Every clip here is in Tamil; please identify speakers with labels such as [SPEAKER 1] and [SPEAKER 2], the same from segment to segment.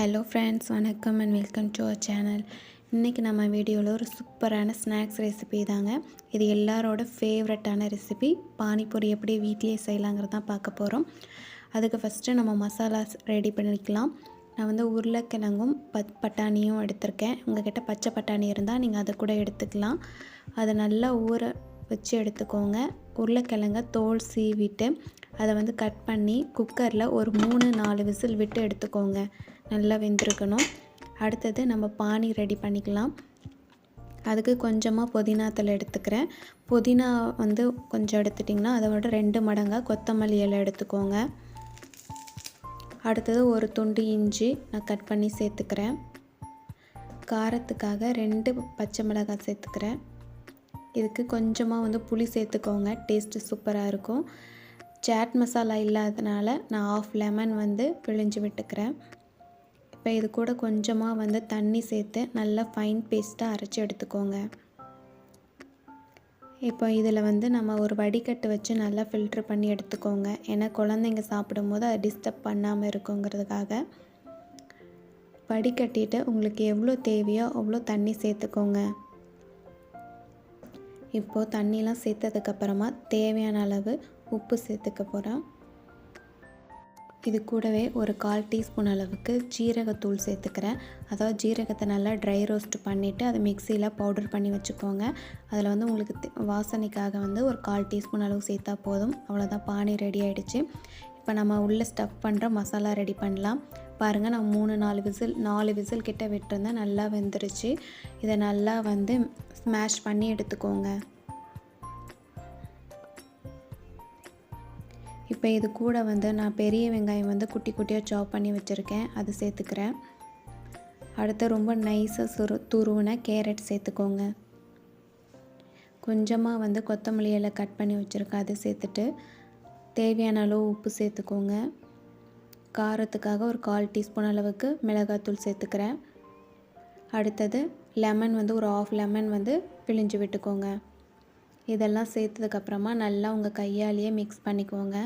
[SPEAKER 1] ஹலோ ஃப்ரெண்ட்ஸ், வணக்கம் and welcome to our channel. இன்றைக்கி நம்ம வீடியோவில் ஒரு சூப்பரான ஸ்நாக்ஸ் ரெசிபி தாங்க. இது எல்லாரோட ஃபேவரட்டான ரெசிபி. பானிபூரி எப்படி வீட்டிலேயே செய்யலாங்கிறது தான் பார்க்க போகிறோம். அதுக்கு ஃபஸ்ட்டு நம்ம மசாலாஸ் ரெடி பண்ணிக்கலாம். நான் வந்து உருளைக்கிழங்கும் பட்டாணியும் எடுத்திருக்கேன். உங்கள்கிட்ட பச்சை பட்டாணி இருந்தால் நீங்கள் அதை கூட எடுத்துக்கலாம். அதை நல்லா ஊற வச்சு எடுத்துக்கோங்க. உருளைக்கிழங்க தோல் சீவிட்டு அதை வந்து கட் பண்ணி குக்கரில் ஒரு 3-4 விசில் விட்டு எடுத்துக்கோங்க. நல்லா வெந்திருக்கணும். அடுத்தது நம்ம பானி ரெடி பண்ணிக்கலாம். அதுக்கு கொஞ்சமாக புதினா தழை எடுத்துக்கிறேன். புதினா வந்து கொஞ்சம் எடுத்துட்டிங்கன்னா அதை விட 2 மடங்காக கொத்தமல்லி இலை எடுத்துக்கோங்க. அடுத்தது ஒரு துண்டு இஞ்சி நான் கட் பண்ணி சேர்த்துக்கிறேன். காரத்துக்காக 2 பச்சை மிளகாய் சேர்த்துக்கிறேன். இதுக்கு கொஞ்சமாக வந்து புளி சேர்த்துக்கோங்க, டேஸ்ட்டு சூப்பராக இருக்கும். சாட் மசாலா இல்லாதனால நான் 1/2 லெமன் வந்து பிழிஞ்சு விட்டுக்கிறேன். இப்போ இது கூட கொஞ்சமாக வந்து தண்ணி சேர்த்து நல்லா ஃபைன் பேஸ்ட்டாக அரைச்சி எடுத்துக்கோங்க. இப்போ இதில் வந்து நம்ம ஒரு வடிகட்டு வச்சு நல்லா ஃபில்ட்ரு பண்ணி எடுத்துக்கோங்க. ஏன்னா குழந்தைங்க சாப்பிடும்போது அதை டிஸ்டர்ப் பண்ணாமல் இருக்குங்கிறதுக்காக. வடிகட்டிட்டு உங்களுக்கு எவ்வளோ தேவையோ அவ்வளோ தண்ணி சேர்த்துக்கோங்க. இப்போது தண்ணிலாம் சேர்த்ததுக்கப்புறமா தேவையான அளவு உப்பு சேர்த்துக்க போகிறேன். இது கூடவே ஒரு 1/4 டீஸ்பூன் அளவுக்கு ஜீரகத்தூள் சேர்த்துக்கிறேன். அதாவது ஜீரகத்தை நல்லா ட்ரை ரோஸ்ட் பண்ணிவிட்டு அதை மிக்சியில் பவுடர் பண்ணி வச்சுக்கோங்க. அதில் வந்து உங்களுக்கு வாசனைக்காக வந்து ஒரு 1/4 டீஸ்பூன் அளவு சேர்த்தா போதும். அவ்வளோதான், பானி ரெடி ஆகிடுச்சு. இப்போ நம்ம உள்ளே ஸ்டஃப் பண்ணுற மசாலா ரெடி பண்ணலாம். பாருங்கள், நான் 4 விசில் கிட்ட விட்டுருந்தேன். நல்லா வெந்துருச்சு. இதை நல்லா வந்து ஸ்மாஷ் பண்ணி எடுத்துக்கோங்க. இப்போ இது கூட வந்து நான் பெரிய வெங்காயம் வந்து குட்டி குட்டியாக சாப் பண்ணி வச்சுருக்கேன், அது சேர்த்துக்கிறேன். அடுத்து ரொம்ப நைஸாக துருவின கேரட் சேர்த்துக்கோங்க. கொஞ்சமாக வந்து கொத்தமல்லி இலை கட் பண்ணி வச்சுருக்கேன், அது சேர்த்துட்டு தேவையான அளவு உப்பு சேர்த்துக்கோங்க. காரத்துக்காக ஒரு 1/4 டீஸ்பூன் அளவுக்கு மிளகாத்தூள் சேர்த்துக்கிறேன். அடுத்தது லெமன் வந்து ஒரு 1/2 லெமன் வந்து பிழிஞ்சு விட்டுக்கோங்க. இதெல்லாம் சேர்த்ததுக்கப்புறமா நல்லா உங்கள் கையாலேயே மிக்ஸ் பண்ணிக்கோங்க.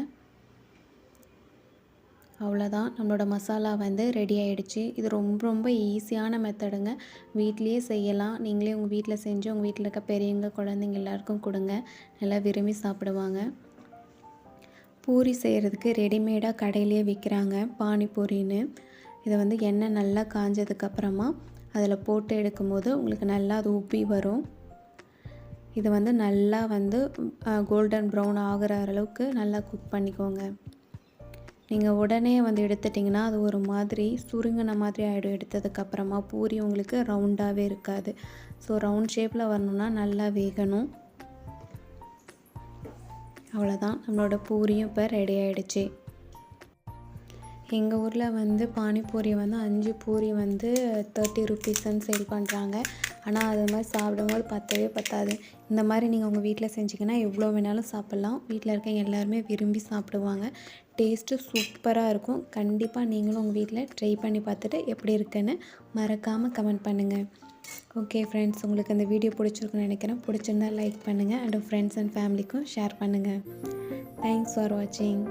[SPEAKER 1] அவ்வளோதான், நம்மளோட மசாலா வந்து ரெடி ஆகிடுச்சு. இது ரொம்ப ஈஸியான மெத்தடுங்க. வீட்லேயே செய்யலாம். நீங்களே உங்கள் வீட்டில் செஞ்சு உங்கள் வீட்டில் இருக்க பெரியவங்க குழந்தைங்க எல்லாருக்கும் கொடுங்க. நல்லா விரும்பி சாப்பிடுவாங்க. பூரி செய்கிறதுக்கு ரெடிமேடாக கடையிலேயே விற்கிறாங்க பானிபூரின்னு. இதை வந்து எண்ணெய் நல்லா காஞ்சதுக்கப்புறமா அதில் போட்டு எடுக்கும்போது உங்களுக்கு நல்லா அது உப்பி வரும். இது வந்து நல்லா வந்து கோல்டன் ப்ரௌன் ஆகிற அளவுக்கு நல்லா குக் பண்ணிக்கோங்க. நீங்கள் உடனே வந்து எடுத்துட்டிங்கன்னா அது ஒரு மாதிரி சுருங்கின மாதிரி ஆகிடும். எடுத்ததுக்கப்புறமா பூரி உங்களுக்கு ரவுண்டாகவே இருக்காது. ஸோ ரவுண்ட் ஷேப்பில் வரணுன்னா நல்லா வேகணும். அவ்வளோதான், நம்மளோட பூரியும் இப்போ ரெடி ஆகிடுச்சு. எங்கள் ஊரில் வந்து பானிபூரி வந்து 5 பூரி வந்து 30 ருபீஸ்ன்னு சேல் பண்ணுறாங்க. ஆனால் அது மாதிரி சாப்பிடும்போது பத்தவே பத்தாது. இந்த மாதிரி நீங்கள் உங்கள் வீட்டில் செஞ்சிங்கன்னா எவ்வளோ வேணாலும் சாப்பிட்லாம். வீட்டில் இருக்க எல்லாருமே விரும்பி சாப்பிடுவாங்க. டேஸ்ட்டு சூப்பராக இருக்கும். கண்டிப்பாக நீங்களும் உங்கள் வீட்டில் ட்ரை பண்ணி பார்த்துட்டு எப்படி இருக்குன்னு மறக்காமல் கமெண்ட் பண்ணுங்கள். ஓகே ஃப்ரெண்ட்ஸ், உங்களுக்கு இந்த வீடியோ பிடிச்சிருக்குன்னு நினைக்கிறேன். பிடிச்சிருந்தால் லைக் பண்ணுங்கள் அண்ட் ஃப்ரெண்ட்ஸ் அண்ட் ஃபேமிலிக்கும் ஷேர் பண்ணுங்கள். தேங்க்ஸ் ஃபார் வாட்சிங்.